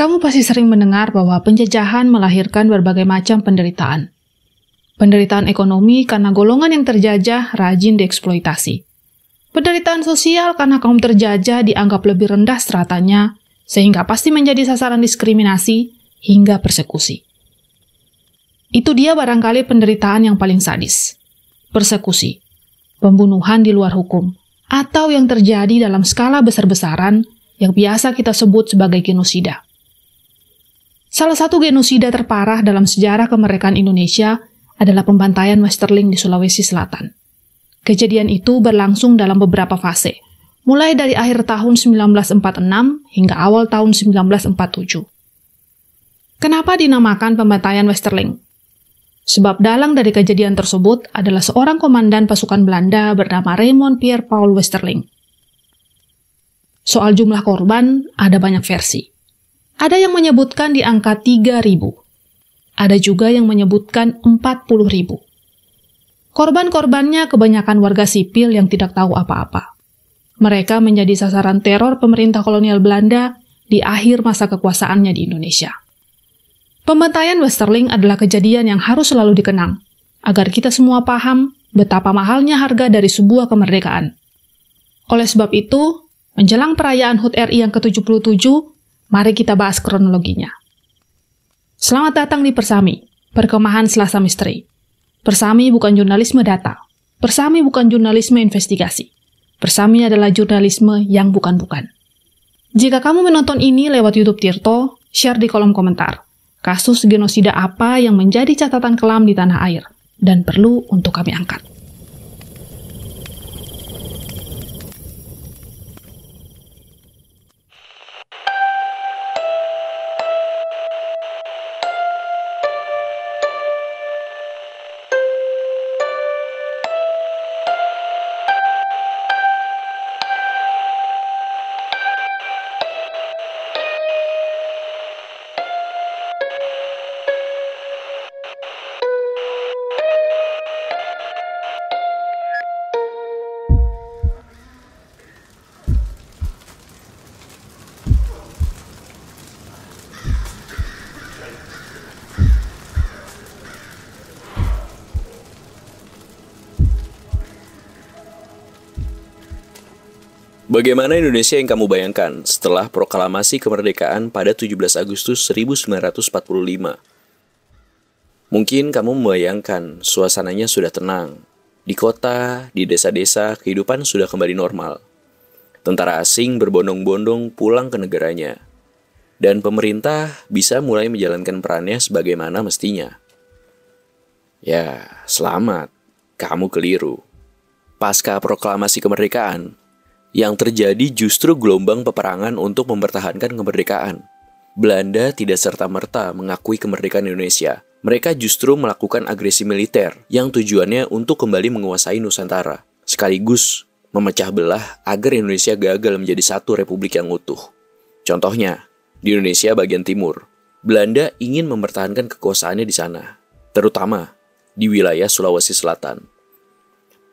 Kamu pasti sering mendengar bahwa penjajahan melahirkan berbagai macam penderitaan. Penderitaan ekonomi karena golongan yang terjajah rajin dieksploitasi. Penderitaan sosial karena kaum terjajah dianggap lebih rendah stratanya, sehingga pasti menjadi sasaran diskriminasi hingga persekusi. Itu dia barangkali penderitaan yang paling sadis. Persekusi, pembunuhan di luar hukum, atau yang terjadi dalam skala besar-besaran yang biasa kita sebut sebagai genosida. Salah satu genosida terparah dalam sejarah kemerdekaan Indonesia adalah pembantaian Westerling di Sulawesi Selatan. Kejadian itu berlangsung dalam beberapa fase, mulai dari akhir tahun 1946 hingga awal tahun 1947. Kenapa dinamakan pembantaian Westerling? Sebab dalang dari kejadian tersebut adalah seorang komandan pasukan Belanda bernama Raymond Pierre Paul Westerling. Soal jumlah korban, ada banyak versi. Ada yang menyebutkan di angka 3.000. Ada juga yang menyebutkan 40.000. Korban-korbannya kebanyakan warga sipil yang tidak tahu apa-apa. Mereka menjadi sasaran teror pemerintah kolonial Belanda di akhir masa kekuasaannya di Indonesia. Pembantaian Westerling adalah kejadian yang harus selalu dikenang, agar kita semua paham betapa mahalnya harga dari sebuah kemerdekaan. Oleh sebab itu, menjelang perayaan HUT RI yang ke-77, mari kita bahas kronologinya. Selamat datang di Persami, Perkemahan Selasa Misteri. Persami bukan jurnalisme data. Persami bukan jurnalisme investigasi. Persami adalah jurnalisme yang bukan-bukan. Jika kamu menonton ini lewat YouTube Tirto, share di kolom komentar. Kasus genosida apa yang menjadi catatan kelam di tanah air dan perlu untuk kami angkat. Bagaimana Indonesia yang kamu bayangkan setelah proklamasi kemerdekaan pada 17 Agustus 1945? Mungkin kamu membayangkan suasananya sudah tenang. Di kota, di desa-desa, kehidupan sudah kembali normal. Tentara asing berbondong-bondong pulang ke negaranya. Dan pemerintah bisa mulai menjalankan perannya sebagaimana mestinya. Ya, selamat. Kamu keliru. Pasca proklamasi kemerdekaan, yang terjadi justru gelombang peperangan untuk mempertahankan kemerdekaan. Belanda tidak serta-merta mengakui kemerdekaan Indonesia. Mereka justru melakukan agresi militer yang tujuannya untuk kembali menguasai Nusantara, sekaligus memecah belah agar Indonesia gagal menjadi satu republik yang utuh. Contohnya, di Indonesia bagian timur, Belanda ingin mempertahankan kekuasaannya di sana, terutama di wilayah Sulawesi Selatan.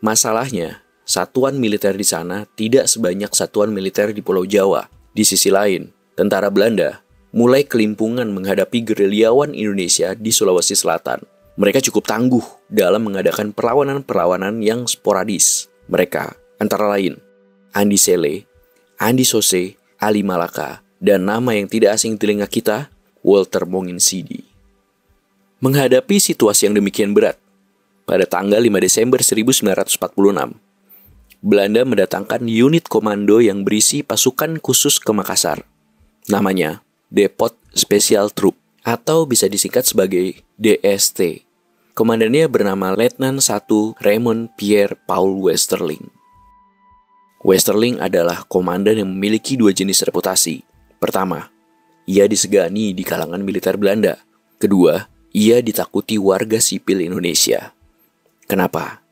Masalahnya, satuan militer di sana tidak sebanyak satuan militer di Pulau Jawa. Di sisi lain, tentara Belanda mulai kelimpungan menghadapi gerilyawan Indonesia di Sulawesi Selatan. Mereka cukup tangguh dalam mengadakan perlawanan-perlawanan yang sporadis. Mereka, antara lain, Andi Sele, Andi Sose, Ali Malaka, dan nama yang tidak asing telinga kita, Walter Monginsidi. Menghadapi situasi yang demikian berat, pada tanggal 5 Desember 1946, Belanda mendatangkan unit komando yang berisi pasukan khusus ke Makassar. Namanya Depot Special Troop, atau bisa disingkat sebagai DST. Komandannya bernama Letnan 1 Raymond Pierre Paul Westerling. Westerling adalah komandan yang memiliki dua jenis reputasi. Pertama, ia disegani di kalangan militer Belanda. Kedua, ia ditakuti warga sipil Indonesia. Kenapa?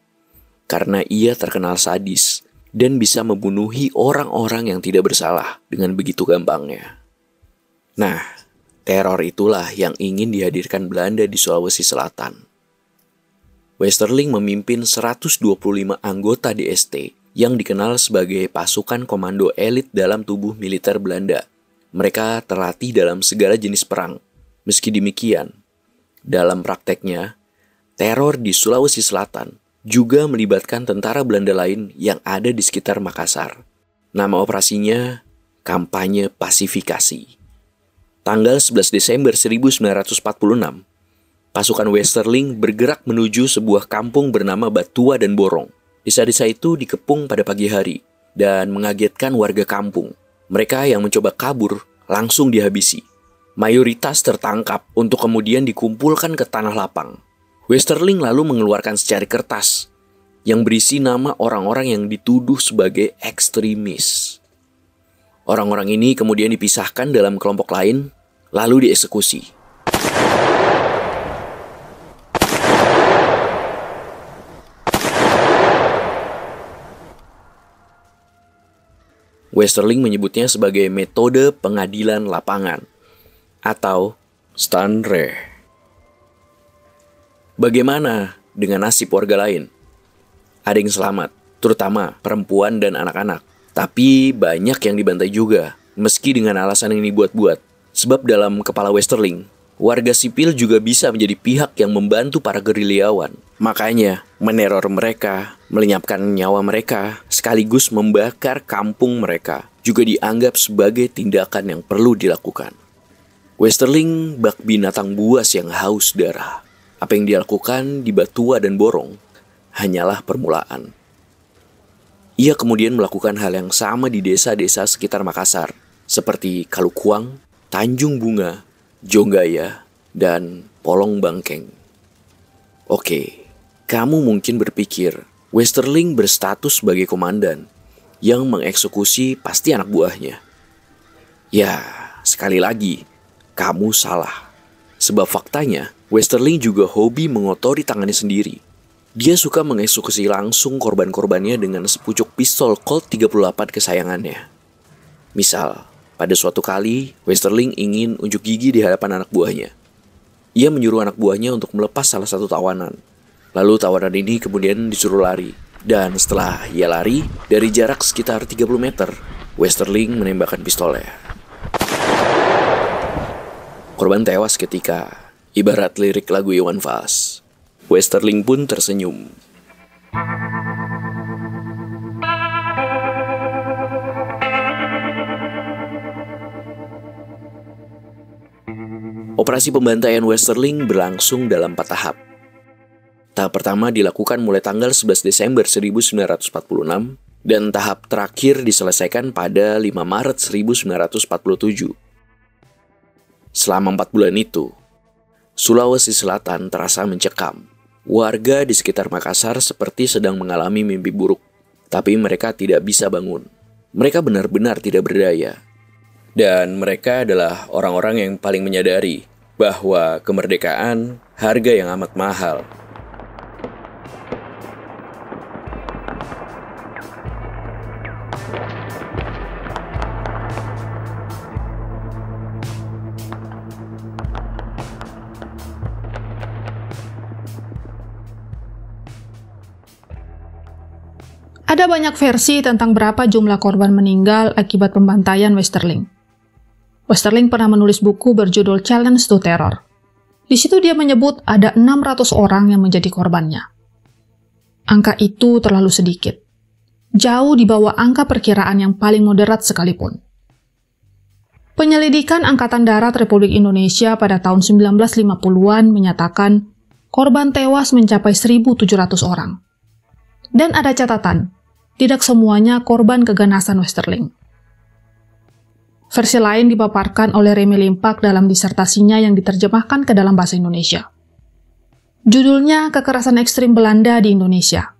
Karena ia terkenal sadis dan bisa membunuhi orang-orang yang tidak bersalah dengan begitu gampangnya. Nah, teror itulah yang ingin dihadirkan Belanda di Sulawesi Selatan. Westerling memimpin 125 anggota DST yang dikenal sebagai pasukan komando elit dalam tubuh militer Belanda. mereka terlatih dalam segala jenis perang. Meski demikian, dalam prakteknya, teror di Sulawesi Selatan juga melibatkan tentara Belanda lain yang ada di sekitar Makassar. Nama operasinya Kampanye Pasifikasi. Tanggal 11 Desember 1946, pasukan Westerling bergerak menuju sebuah kampung bernama Batua dan Borong. Desa-desa itu dikepung pada pagi hari dan mengagetkan warga kampung. Mereka yang mencoba kabur langsung dihabisi. Mayoritas tertangkap untuk kemudian dikumpulkan ke tanah lapang. Westerling lalu mengeluarkan secari kertas yang berisi nama orang-orang yang dituduh sebagai ekstremis. Orang-orang ini kemudian dipisahkan dalam kelompok lain, lalu dieksekusi. Westerling menyebutnya sebagai metode pengadilan lapangan atau Standre. Bagaimana dengan nasib warga lain? Ada yang selamat, terutama perempuan dan anak-anak. Tapi banyak yang dibantai juga, meski dengan alasan yang dibuat-buat. Sebab dalam kepala Westerling, warga sipil juga bisa menjadi pihak yang membantu para gerilyawan. Makanya, meneror mereka, melenyapkan nyawa mereka, sekaligus membakar kampung mereka, juga dianggap sebagai tindakan yang perlu dilakukan. Westerling bak binatang buas yang haus darah. Apa yang dilakukan di Batua dan Borong hanyalah permulaan. Ia kemudian melakukan hal yang sama di desa-desa sekitar Makassar, seperti Kalukuang, Tanjung Bunga, Jonggaya, dan Polong Bangkeng. Oke, kamu mungkin berpikir Westerling berstatus sebagai komandan yang mengeksekusi pasti anak buahnya. Ya, sekali lagi, kamu salah. Sebab faktanya, Westerling juga hobi mengotori tangannya sendiri. Dia suka mengeksekusi langsung korban-korbannya dengan sepucuk pistol Colt 38 kesayangannya. Misal, pada suatu kali, Westerling ingin unjuk gigi di hadapan anak buahnya. Ia menyuruh anak buahnya untuk melepas salah satu tawanan. Lalu tawanan ini kemudian disuruh lari. Dan setelah ia lari, dari jarak sekitar 30 meter, Westerling menembakkan pistolnya. Korban tewas ketika, ibarat lirik lagu Iwan Fals. Westerling pun tersenyum. Operasi pembantaian Westerling berlangsung dalam 4 tahap. Tahap pertama dilakukan mulai tanggal 11 Desember 1946 dan tahap terakhir diselesaikan pada 5 Maret 1947. Selama 4 bulan itu, Sulawesi Selatan terasa mencekam. Warga di sekitar Makassar seperti sedang mengalami mimpi buruk, tapi mereka tidak bisa bangun. Mereka benar-benar tidak berdaya. Dan mereka adalah orang-orang yang paling menyadari bahwa kemerdekaan harga yang amat mahal. Ada banyak versi tentang berapa jumlah korban meninggal akibat pembantaian Westerling. Westerling pernah menulis buku berjudul Challenge to Terror. Di situ dia menyebut ada 600 orang yang menjadi korbannya. Angka itu terlalu sedikit. Jauh di bawah angka perkiraan yang paling moderat sekalipun. Penyelidikan Angkatan Darat Republik Indonesia pada tahun 1950-an menyatakan korban tewas mencapai 1.700 orang. Dan ada catatan, tidak semuanya korban keganasan Westerling. Versi lain dipaparkan oleh Remy Limpak dalam disertasinya yang diterjemahkan ke dalam bahasa Indonesia. Judulnya Kekerasan Ekstrim Belanda di Indonesia.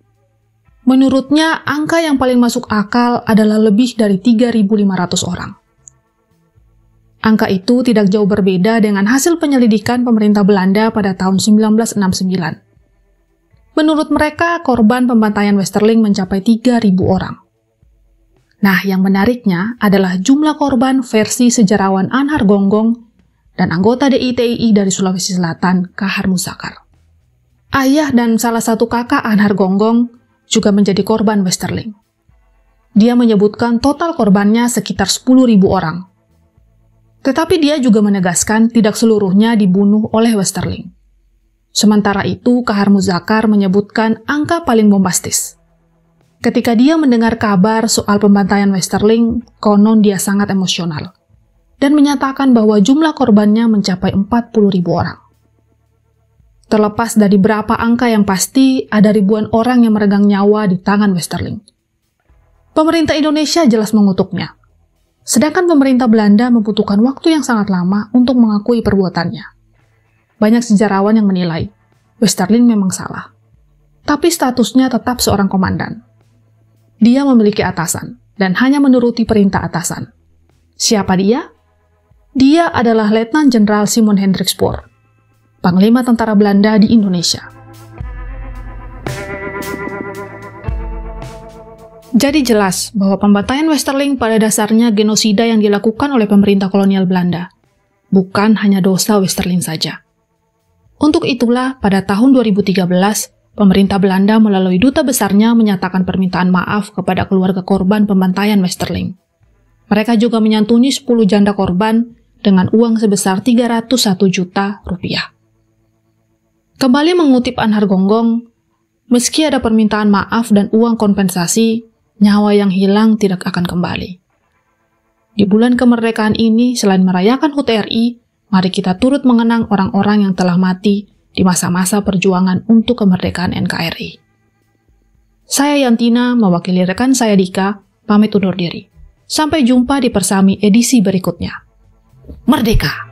Menurutnya, angka yang paling masuk akal adalah lebih dari 3.500 orang. Angka itu tidak jauh berbeda dengan hasil penyelidikan pemerintah Belanda pada tahun 1969. Menurut mereka, korban pembantaian Westerling mencapai 3.000 orang. Nah, yang menariknya adalah jumlah korban versi sejarawan Anhar Gonggong dan anggota DITII dari Sulawesi Selatan, Kahar Musakar. Ayah dan salah satu kakak Anhar Gonggong juga menjadi korban Westerling. Dia menyebutkan total korbannya sekitar 10.000 orang. Tetapi dia juga menegaskan tidak seluruhnya dibunuh oleh Westerling. Sementara itu, Kahar Muzakar menyebutkan angka paling bombastis. Ketika dia mendengar kabar soal pembantaian Westerling, konon dia sangat emosional dan menyatakan bahwa jumlah korbannya mencapai 40.000 orang. Terlepas dari berapa angka yang pasti, ada ribuan orang yang meregang nyawa di tangan Westerling. Pemerintah Indonesia jelas mengutuknya. Sedangkan pemerintah Belanda membutuhkan waktu yang sangat lama untuk mengakui perbuatannya. Banyak sejarawan yang menilai, Westerling memang salah. Tapi statusnya tetap seorang komandan. Dia memiliki atasan, dan hanya menuruti perintah atasan. Siapa dia? Dia adalah Letnan Jenderal Simon Hendrik Spoor, Panglima Tentara Belanda di Indonesia. Jadi jelas bahwa pembantaian Westerling pada dasarnya genosida yang dilakukan oleh pemerintah kolonial Belanda. Bukan hanya dosa Westerling saja. Untuk itulah, pada tahun 2013, pemerintah Belanda melalui duta besarnya menyatakan permintaan maaf kepada keluarga korban pembantaian Westerling. Mereka juga menyantuni 10 janda korban dengan uang sebesar 301 juta rupiah. Kembali mengutip Anhar Gonggong, meski ada permintaan maaf dan uang kompensasi, nyawa yang hilang tidak akan kembali. Di bulan kemerdekaan ini, selain merayakan HUT RI, mari kita turut mengenang orang-orang yang telah mati di masa-masa perjuangan untuk kemerdekaan NKRI. Saya Yantina, mewakili rekan saya Dika, pamit undur diri. Sampai jumpa di Persami edisi berikutnya. Merdeka!